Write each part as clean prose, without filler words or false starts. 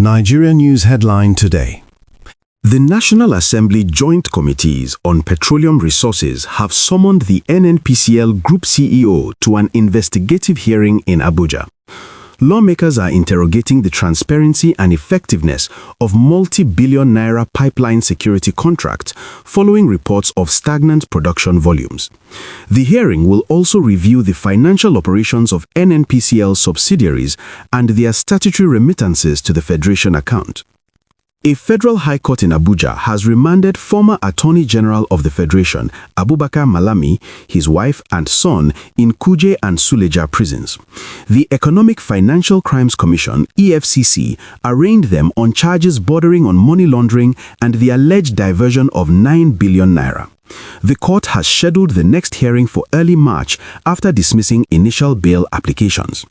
Nigeria News headline today. The National Assembly Joint Committees on Petroleum Resources have summoned the NNPCL Group CEO to an investigative hearing in Abuja. Lawmakers are interrogating the transparency and effectiveness of multi-billion naira pipeline security contract following reports of stagnant production volumes. The hearing will also review the financial operations of NNPCL subsidiaries and their statutory remittances to the Federation account. A federal high court in Abuja has remanded former Attorney General of the Federation, Abubakar Malami, his wife and son in Kuje and Suleja prisons. The Economic Financial Crimes Commission, EFCC, arraigned them on charges bordering on money laundering and the alleged diversion of 9 billion naira. The court has scheduled the next hearing for early March after dismissing initial bail applications.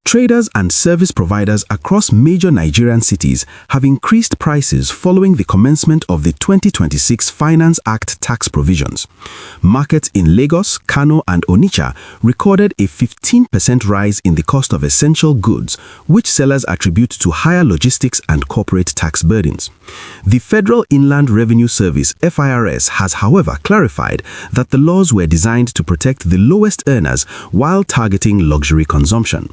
Traders and service providers across major Nigerian cities have increased prices following the commencement of the 2026 Finance Act tax provisions. Markets in Lagos, Kano and Onitsha recorded a 15% rise in the cost of essential goods, which sellers attribute to higher logistics and corporate tax burdens. The Federal Inland Revenue Service, FIRS, has however clarified that the laws were designed to protect the lowest earners while targeting luxury consumption.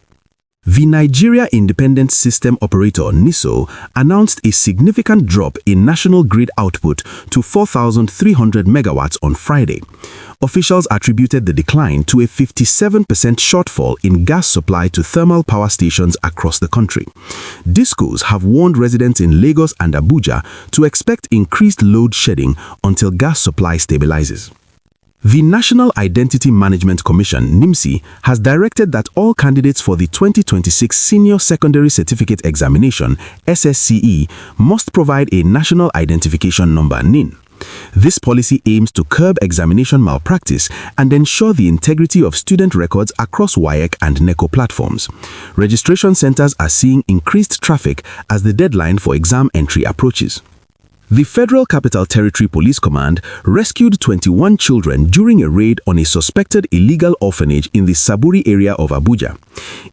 The Nigeria Independent System Operator (NISO) announced a significant drop in national grid output to 4,300 megawatts on Friday. Officials attributed the decline to a 57% shortfall in gas supply to thermal power stations across the country. Discos have warned residents in Lagos and Abuja to expect increased load shedding until gas supply stabilizes. The National Identity Management Commission (NIMC) has directed that all candidates for the 2026 Senior Secondary Certificate Examination (SSCE) must provide a National Identification Number (NIN). This policy aims to curb examination malpractice and ensure the integrity of student records across WAEC and NECO platforms. Registration centers are seeing increased traffic as the deadline for exam entry approaches. The Federal Capital Territory Police Command rescued 21 children during a raid on a suspected illegal orphanage in the Saburi area of Abuja.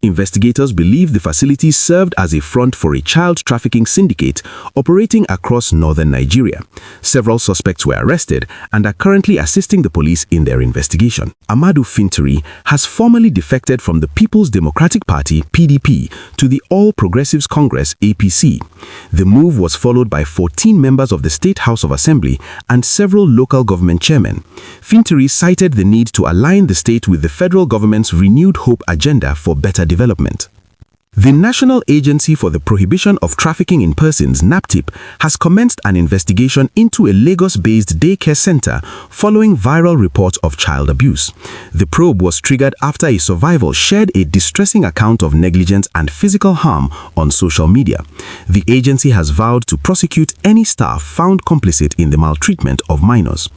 Investigators believe the facility served as a front for a child trafficking syndicate operating across northern Nigeria. Several suspects were arrested and are currently assisting the police in their investigation. Amadu Fintiri has formally defected from the People's Democratic Party (PDP) to the All Progressives Congress (APC). The move was followed by 14 members of the State House of Assembly and several local government chairmen. Fintiri cited the need to align the state with the federal government's renewed hope agenda for better development. The National Agency for the Prohibition of Trafficking in Persons (NAPTIP) has commenced an investigation into a Lagos-based daycare center following viral reports of child abuse. The probe was triggered after a survivor shared a distressing account of negligence and physical harm on social media. The agency has vowed to prosecute any staff found complicit in the maltreatment of minors.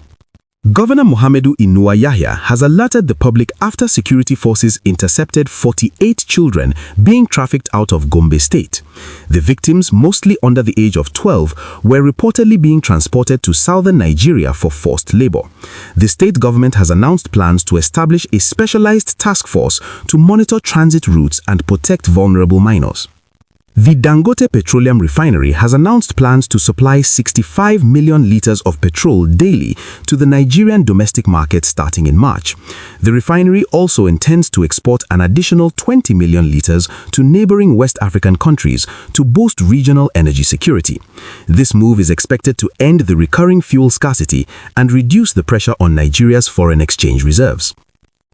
Governor Muhammadu Inuwa Yahya has alerted the public after security forces intercepted 48 children being trafficked out of Gombe State. The victims, mostly under the age of 12, were reportedly being transported to southern Nigeria for forced labor. The state government has announced plans to establish a specialized task force to monitor transit routes and protect vulnerable minors. The Dangote Petroleum Refinery has announced plans to supply 65 million liters of petrol daily to the Nigerian domestic market starting in March. The refinery also intends to export an additional 20 million liters to neighboring West African countries to boost regional energy security. This move is expected to end the recurring fuel scarcity and reduce the pressure on Nigeria's foreign exchange reserves.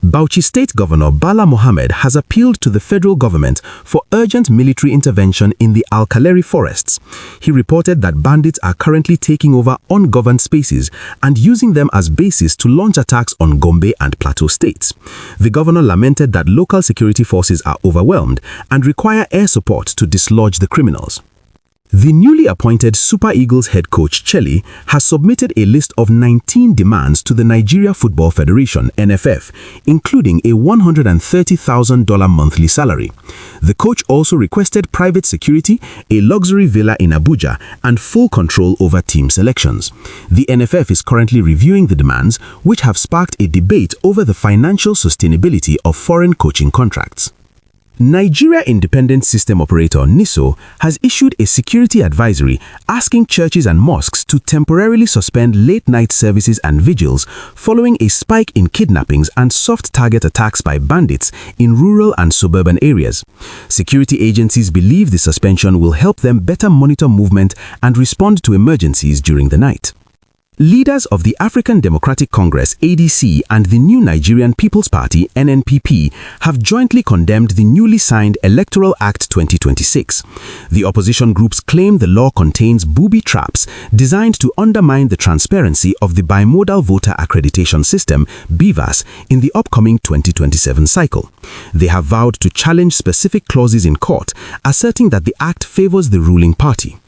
Bauchi State Governor Bala Mohammed has appealed to the federal government for urgent military intervention in the Alkaleri forests. He reported that bandits are currently taking over ungoverned spaces and using them as bases to launch attacks on Gombe and Plateau states. The governor lamented that local security forces are overwhelmed and require air support to dislodge the criminals. The newly appointed Super Eagles head coach Chelle has submitted a list of 19 demands to the Nigeria Football Federation (NFF), including a $130,000 monthly salary. The coach also requested private security, a luxury villa in Abuja, and full control over team selections. The NFF is currently reviewing the demands, which have sparked a debate over the financial sustainability of foreign coaching contracts. Nigeria Independent System Operator NISO has issued a security advisory asking churches and mosques to temporarily suspend late-night services and vigils following a spike in kidnappings and soft target attacks by bandits in rural and suburban areas. Security agencies believe the suspension will help them better monitor movement and respond to emergencies during the night. Leaders of the African Democratic Congress (ADC) and the New Nigerian People's Party (NNPP) have jointly condemned the newly signed Electoral Act 2026. The opposition groups claim the law contains booby traps designed to undermine the transparency of the Bimodal Voter Accreditation System (BVAS) in the upcoming 2027 cycle. They have vowed to challenge specific clauses in court, asserting that the act favors the ruling party.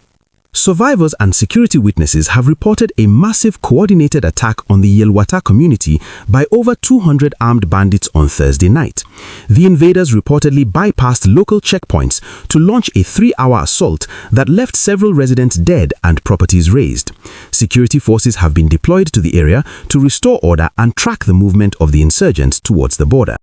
Survivors and security witnesses have reported a massive coordinated attack on the Yelwata community by over 200 armed bandits on Thursday night. The invaders reportedly bypassed local checkpoints to launch a 3-hour assault that left several residents dead and properties razed. Security forces have been deployed to the area to restore order and track the movement of the insurgents towards the border.